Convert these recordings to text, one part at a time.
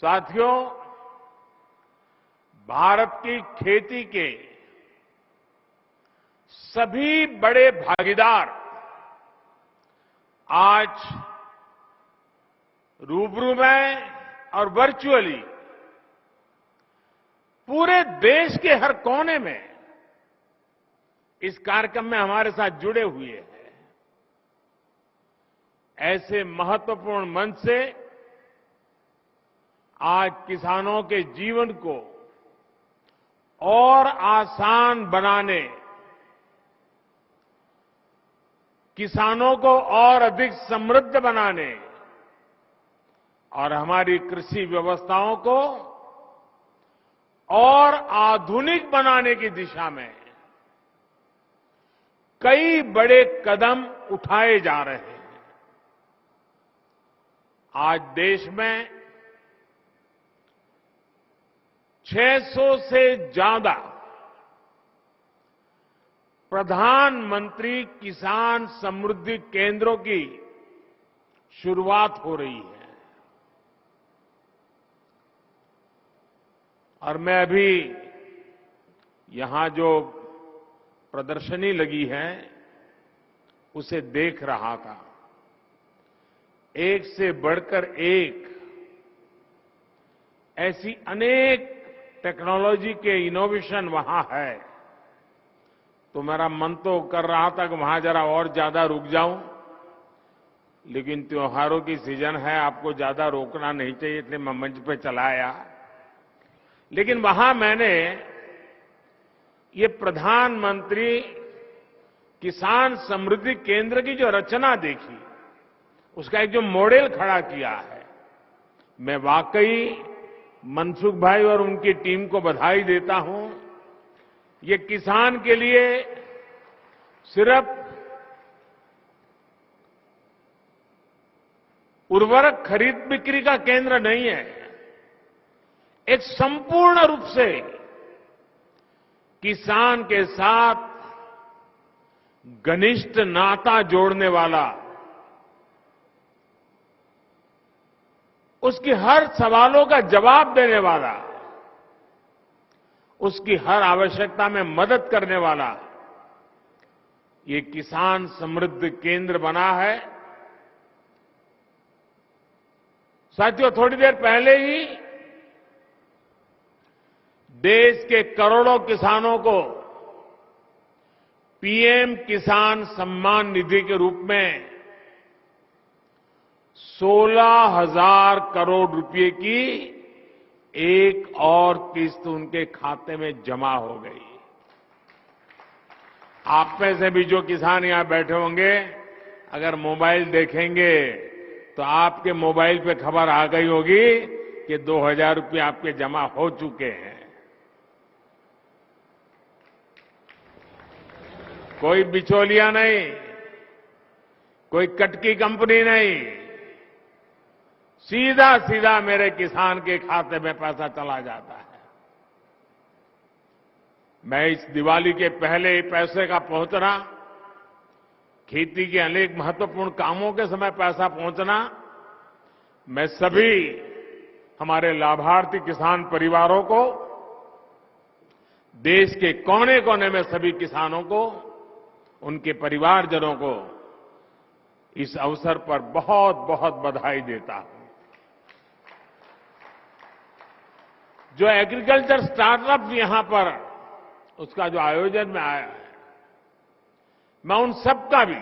साथियों, भारत की खेती के सभी बड़े भागीदार आज रूबरू में और वर्चुअली पूरे देश के हर कोने में इस कार्यक्रम में हमारे साथ जुड़े हुए हैं। ऐसे महत्वपूर्ण मंच से आज किसानों के जीवन को और आसान बनाने, किसानों को और अधिक समृद्ध बनाने और हमारी कृषि व्यवस्थाओं को और आधुनिक बनाने की दिशा में कई बड़े कदम उठाए जा रहे हैं। आज देश में 600 से ज्यादा प्रधानमंत्री किसान समृद्धि केंद्रों की शुरुआत हो रही है। और मैं अभी यहां जो प्रदर्शनी लगी है उसे देख रहा था। एक से बढ़कर एक ऐसी अनेक टेक्नोलॉजी के इनोवेशन वहां है, तो मेरा मन तो कर रहा था कि वहां जरा और ज्यादा रुक जाऊं, लेकिन त्योहारों की सीजन है, आपको ज्यादा रोकना नहीं चाहिए, इसलिए मैं मंच पे चला आया। लेकिन वहां मैंने ये प्रधानमंत्री किसान समृद्धि केंद्र की जो रचना देखी, उसका एक जो मॉडल खड़ा किया है, मैं वाकई मनसुख भाई और उनकी टीम को बधाई देता हूं। ये किसान के लिए सिर्फ उर्वरक खरीद बिक्री का केंद्र नहीं है, एक संपूर्ण रूप से किसान के साथ घनिष्ठ नाता जोड़ने वाला, उसकी हर सवालों का जवाब देने वाला, उसकी हर आवश्यकता में मदद करने वाला ये किसान समृद्धि केंद्र बना है। साथियों, थोड़ी देर पहले ही देश के करोड़ों किसानों को पीएम किसान सम्मान निधि के रूप में 16,000 करोड़ रुपए की एक और किस्त उनके खाते में जमा हो गई। आप में से भी जो किसान यहां बैठे होंगे, अगर मोबाइल देखेंगे तो आपके मोबाइल पे खबर आ गई होगी कि 2,000 रुपये आपके जमा हो चुके हैं। कोई बिचौलिया नहीं, कोई कटकी कंपनी नहीं, सीधा सीधा मेरे किसान के खाते में पैसा चला जाता है। मैं इस दिवाली के पहले पैसे का पहुंचना, खेती के अनेक महत्वपूर्ण कामों के समय पैसा पहुंचना, मैं सभी हमारे लाभार्थी किसान परिवारों को, देश के कोने कोने में सभी किसानों को, उनके परिवारजनों को इस अवसर पर बहुत बहुत बधाई देता हूं। जो एग्रीकल्चर स्टार्टअप यहां पर उसका जो आयोजन में आया है, मैं उन सबका भी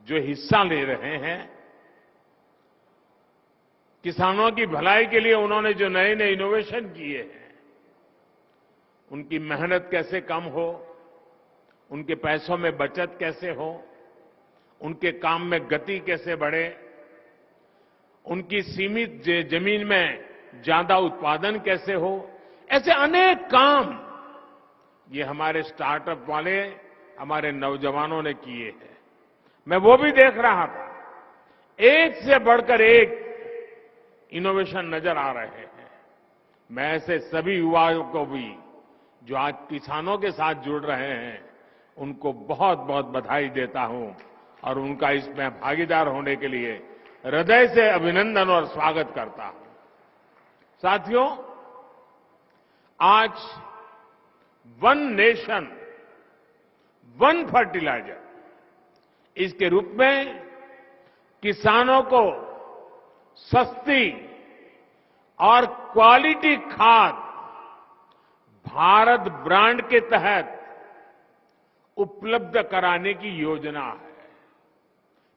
जो हिस्सा ले रहे हैं, किसानों की भलाई के लिए उन्होंने जो नए नए इनोवेशन किए हैं, उनकी मेहनत कैसे कम हो, उनके पैसों में बचत कैसे हो, उनके काम में गति कैसे बढ़े, उनकी सीमित जमीन में ज्यादा उत्पादन कैसे हो, ऐसे अनेक काम ये हमारे स्टार्टअप वाले, हमारे नौजवानों ने किए हैं। मैं वो भी देख रहा था, एक से बढ़कर एक इनोवेशन नजर आ रहे हैं। मैं ऐसे सभी युवाओं को भी जो आज किसानों के साथ जुड़ रहे हैं, उनको बहुत बहुत बधाई देता हूं और उनका इसमें भागीदार होने के लिए हृदय से अभिनंदन और स्वागत करता हूं। साथियों, आज वन नेशन वन फर्टिलाइजर इसके रूप में किसानों को सस्ती और क्वालिटी खाद भारत ब्रांड के तहत उपलब्ध कराने की योजना है।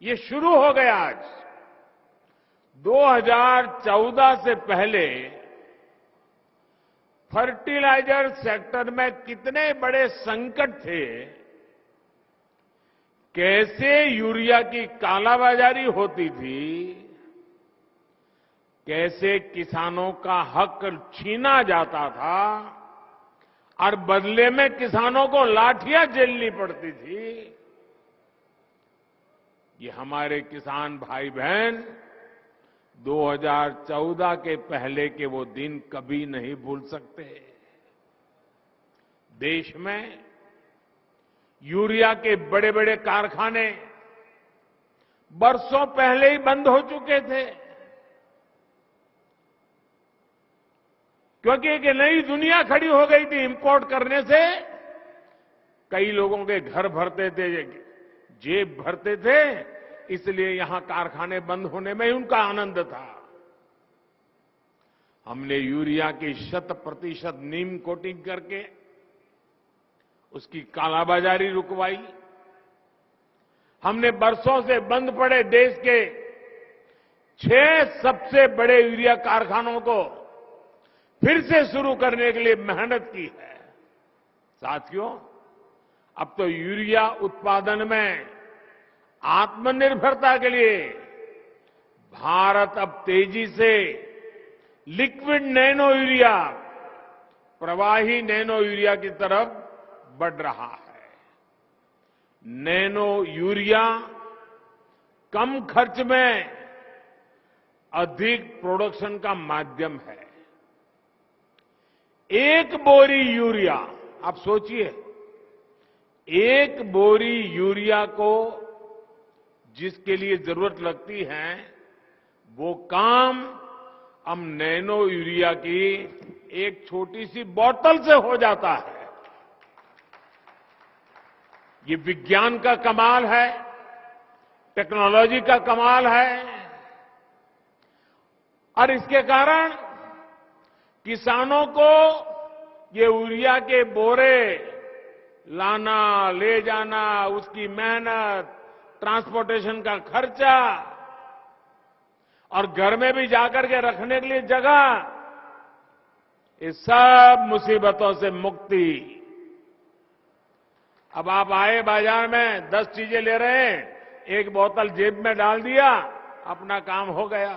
ये शुरू हो गया आज। 2014 से पहले फर्टिलाइजर सेक्टर में कितने बड़े संकट थे, कैसे यूरिया की कालाबाजारी होती थी, कैसे किसानों का हक छीना जाता था और बदले में किसानों को लाठियां झेलनी पड़ती थी। ये हमारे किसान भाई बहन 2014 के पहले के वो दिन कभी नहीं भूल सकते। देश में यूरिया के बड़े बड़े कारखाने बरसों पहले ही बंद हो चुके थे, क्योंकि एक नई दुनिया खड़ी हो गई थी। इंपोर्ट करने से कई लोगों के घर भरते थे, जेब भरते थे, इसलिए यहां कारखाने बंद होने में ही उनका आनंद था। हमने यूरिया की 100% नीम कोटिंग करके उसकी कालाबाजारी रुकवाई। हमने बरसों से बंद पड़े देश के 6 सबसे बड़े यूरिया कारखानों को फिर से शुरू करने के लिए मेहनत की है। साथियों, अब तो यूरिया उत्पादन में आत्मनिर्भरता के लिए भारत अब तेजी से लिक्विड नैनो यूरिया, प्रवाही नैनो यूरिया की तरफ बढ़ रहा है। नैनो यूरिया कम खर्च में अधिक प्रोडक्शन का माध्यम है। एक बोरी यूरिया, आप सोचिए, एक बोरी यूरिया को जिसके लिए जरूरत लगती है, वो काम अब नैनो यूरिया की एक छोटी सी बोतल से हो जाता है। ये विज्ञान का कमाल है, टेक्नोलॉजी का कमाल है, और इसके कारण किसानों को ये यूरिया के बोरे लाना, ले जाना, उसकी मेहनत, ट्रांसपोर्टेशन का खर्चा और घर में भी जाकर के रखने के लिए जगह, ये सब मुसीबतों से मुक्ति। अब आप आए बाजार में 10 चीजें ले रहे हैं, एक बोतल जेब में डाल दिया, अपना काम हो गया।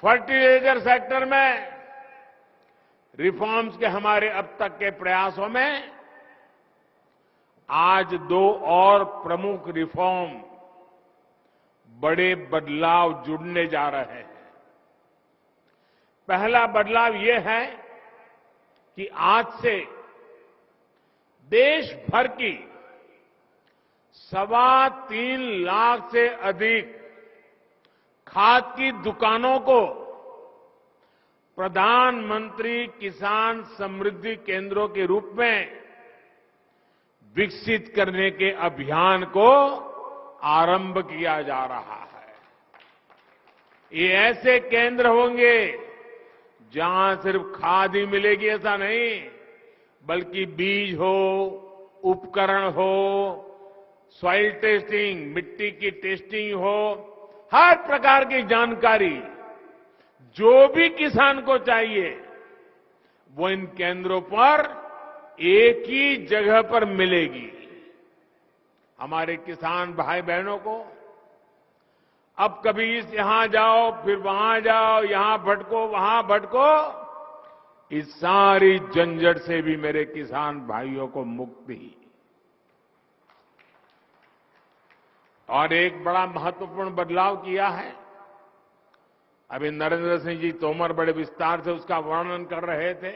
फर्टिलाइजर सेक्टर में रिफॉर्म्स के हमारे अब तक के प्रयासों में आज 2 और प्रमुख रिफॉर्म, बड़े बदलाव जुड़ने जा रहे हैं। पहला बदलाव यह है कि आज से देश भर की 3.25 लाख से अधिक खाद की दुकानों को प्रधानमंत्री किसान समृद्धि केंद्रों के रूप में विकसित करने के अभियान को आरंभ किया जा रहा है। ये ऐसे केंद्र होंगे जहां सिर्फ खाद ही मिलेगी ऐसा नहीं, बल्कि बीज हो, उपकरण हो, सॉइल टेस्टिंग, मिट्टी की टेस्टिंग हो, हर प्रकार की जानकारी जो भी किसान को चाहिए वो इन केंद्रों पर एक ही जगह पर मिलेगी। हमारे किसान भाई बहनों को अब कभी यहां जाओ, फिर वहां जाओ, यहां भटको, वहां भटको, इस सारी झंझट से भी मेरे किसान भाइयों को मुक्ति। और एक बड़ा महत्वपूर्ण बदलाव किया है, अभी नरेंद्र सिंह जी तोमर बड़े विस्तार से उसका वर्णन कर रहे थे।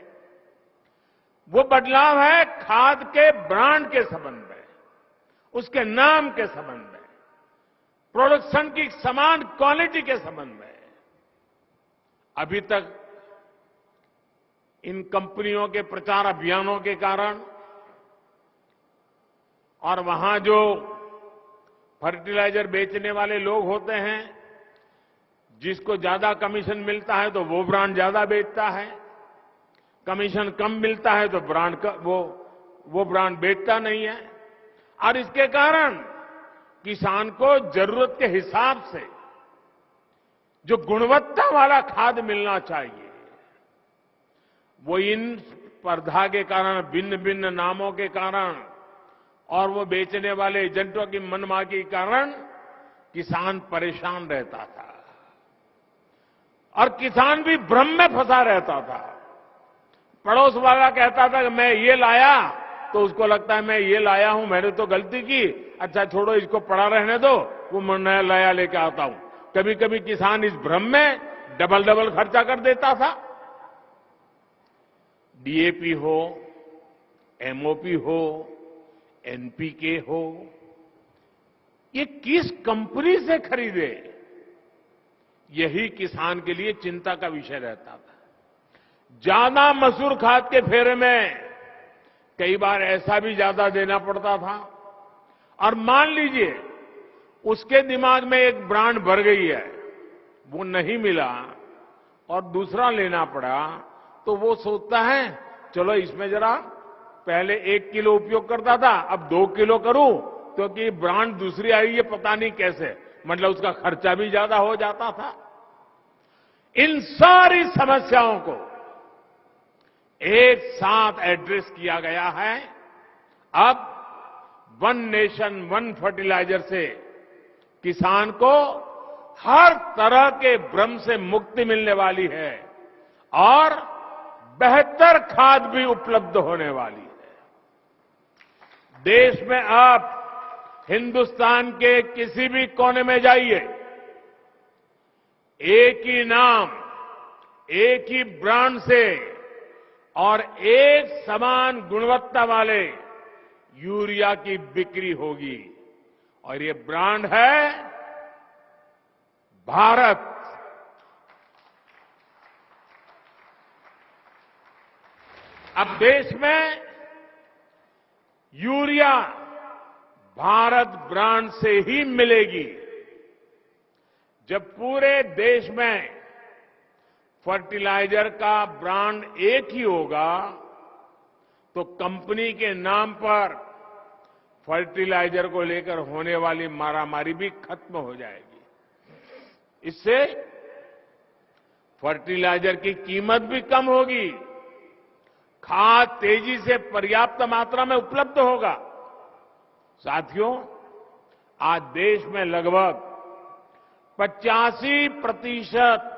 वो बदलाव है खाद के ब्रांड के संबंध में, उसके नाम के संबंध में। प्रोडक्शन की समान क्वालिटी के संबंध में अभी तक इन कंपनियों के प्रचार अभियानों के कारण और वहां जो फर्टिलाइजर बेचने वाले लोग होते हैं, जिसको ज्यादा कमीशन मिलता है तो वो ब्रांड ज्यादा बेचता है, कमीशन कम मिलता है तो वो ब्रांड बेचता नहीं है। और इसके कारण किसान को जरूरत के हिसाब से जो गुणवत्ता वाला खाद मिलना चाहिए, वो इन स्पर्धा के कारण, भिन्न भिन्न नामों के कारण और वो बेचने वाले एजेंटों की मनमानी के कारण किसान परेशान रहता था और किसान भी भ्रम में फंसा रहता था। पड़ोस वाला कहता था कि मैं ये लाया, तो उसको लगता है मैं ये लाया हूं, मैंने तो गलती की, अच्छा छोड़ो इसको पड़ा रहने दो, वो मैं नया नया लेके आता हूं। कभी कभी किसान इस भ्रम में डबल डबल खर्चा कर देता था। डीएपी हो, एमओपी हो, एनपीके हो, ये किस कंपनी से खरीदे, यही किसान के लिए चिंता का विषय रहता था। ज्यादा मसूर खाद के फेरे में कई बार ऐसा भी ज्यादा देना पड़ता था और मान लीजिए उसके दिमाग में एक ब्रांड भर गई है, वो नहीं मिला और दूसरा लेना पड़ा, तो वो सोचता है चलो इसमें जरा पहले 1 किलो उपयोग करता था, अब 2 किलो करूं, क्योंकि ब्रांड दूसरी आई है पता नहीं कैसे, मतलब उसका खर्चा भी ज्यादा हो जाता था। इन सारी समस्याओं को एक साथ एड्रेस किया गया है। अब वन नेशन वन फर्टिलाइजर से किसान को हर तरह के भ्रम से मुक्ति मिलने वाली है और बेहतर खाद भी उपलब्ध होने वाली है। देश में आप हिंदुस्तान के किसी भी कोने में जाइए, एक ही नाम, एक ही ब्रांड से और एक समान गुणवत्ता वाले यूरिया की बिक्री होगी और ये ब्रांड है भारत। अब देश में यूरिया भारत ब्रांड से ही मिलेगी। जब पूरे देश में फर्टिलाइजर का ब्रांड एक ही होगा तो कंपनी के नाम पर फर्टिलाइजर को लेकर होने वाली मारामारी भी खत्म हो जाएगी। इससे फर्टिलाइजर की कीमत भी कम होगी, खाद तेजी से पर्याप्त मात्रा में उपलब्ध होगा। साथियों, आज देश में लगभग 85%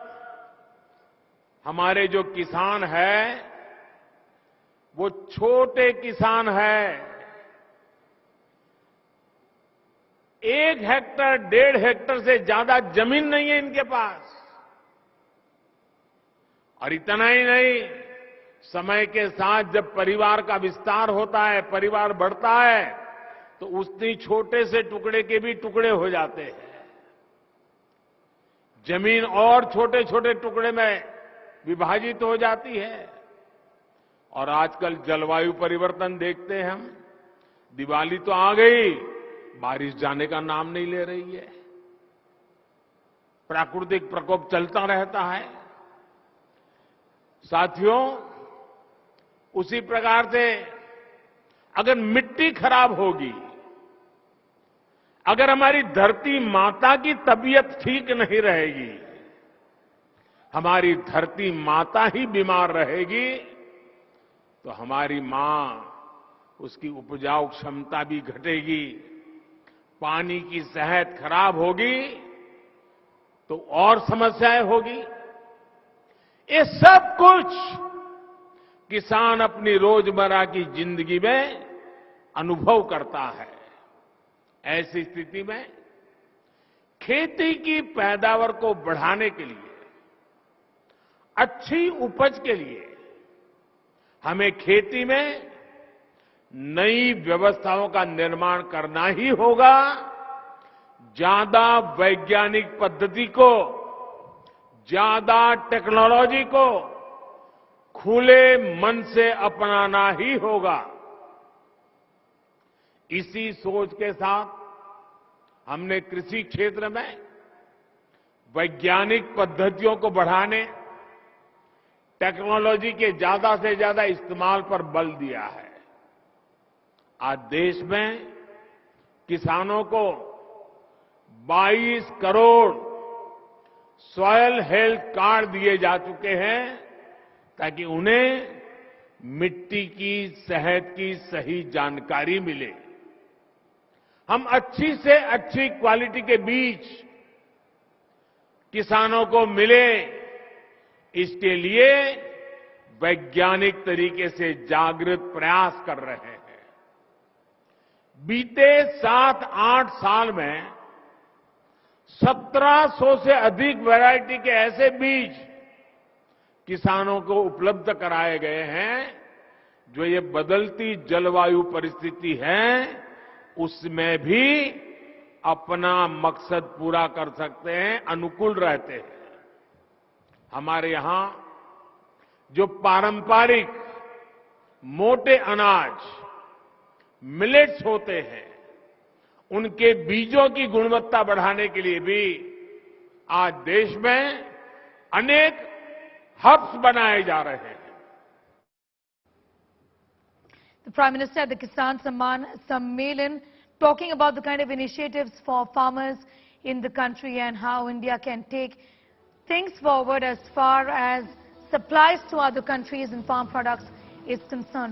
हमारे जो किसान हैं वो छोटे किसान हैं। 1 हेक्टर 1.5 हेक्टर से ज्यादा जमीन नहीं है इनके पास। और इतना ही नहीं, समय के साथ जब परिवार का विस्तार होता है, परिवार बढ़ता है, तो उतनी छोटे से टुकड़े के भी टुकड़े हो जाते हैं। जमीन और छोटे छोटे टुकड़े में विभाजित हो जाती है। और आजकल जलवायु परिवर्तन देखते हैं हम। दिवाली तो आ गई, बारिश जाने का नाम नहीं ले रही है। प्राकृतिक प्रकोप चलता रहता है। साथियों, उसी प्रकार से अगर मिट्टी खराब होगी, अगर हमारी धरती माता की तबीयत ठीक नहीं रहेगी, हमारी धरती माता ही बीमार रहेगी, तो हमारी मां, उसकी उपजाऊ क्षमता भी घटेगी, पानी की सेहत खराब होगी तो और समस्याएं होगी। ये सब कुछ किसान अपनी रोजमर्रा की जिंदगी में अनुभव करता है। ऐसी स्थिति में खेती की पैदावार को बढ़ाने के लिए, अच्छी उपज के लिए हमें खेती में नई व्यवस्थाओं का निर्माण करना ही होगा, ज्यादा वैज्ञानिक पद्धति को, ज्यादा टेक्नोलॉजी को खुले मन से अपनाना ही होगा। इसी सोच के साथ हमने कृषि क्षेत्र में वैज्ञानिक पद्धतियों को बढ़ाने, टेक्नोलॉजी के ज्यादा से ज्यादा इस्तेमाल पर बल दिया है। आज देश में किसानों को 22 करोड़ सॉयल हेल्थ कार्ड दिए जा चुके हैं ताकि उन्हें मिट्टी की सेहत की सही जानकारी मिले। हम अच्छी से अच्छी क्वालिटी के बीज किसानों को मिले, इसके लिए वैज्ञानिक तरीके से जागृत प्रयास कर रहे हैं। बीते 7-8 साल में 1700 से अधिक वैरायटी के ऐसे बीज किसानों को उपलब्ध कराए गए हैं जो ये बदलती जलवायु परिस्थिति है उसमें भी अपना मकसद पूरा कर सकते हैं, अनुकूल रहते हैं। हमारे यहां जो पारंपरिक मोटे अनाज मिलेट्स होते हैं, उनके बीजों की गुणवत्ता बढ़ाने के लिए भी आज देश में अनेक हब्स बनाए जा रहे हैं। The Prime Minister at the Kisan Samman Sammelan talking about the kind of initiatives for farmers in the country and how India can take things forward as far as supplies to other countries and farm products is concerned.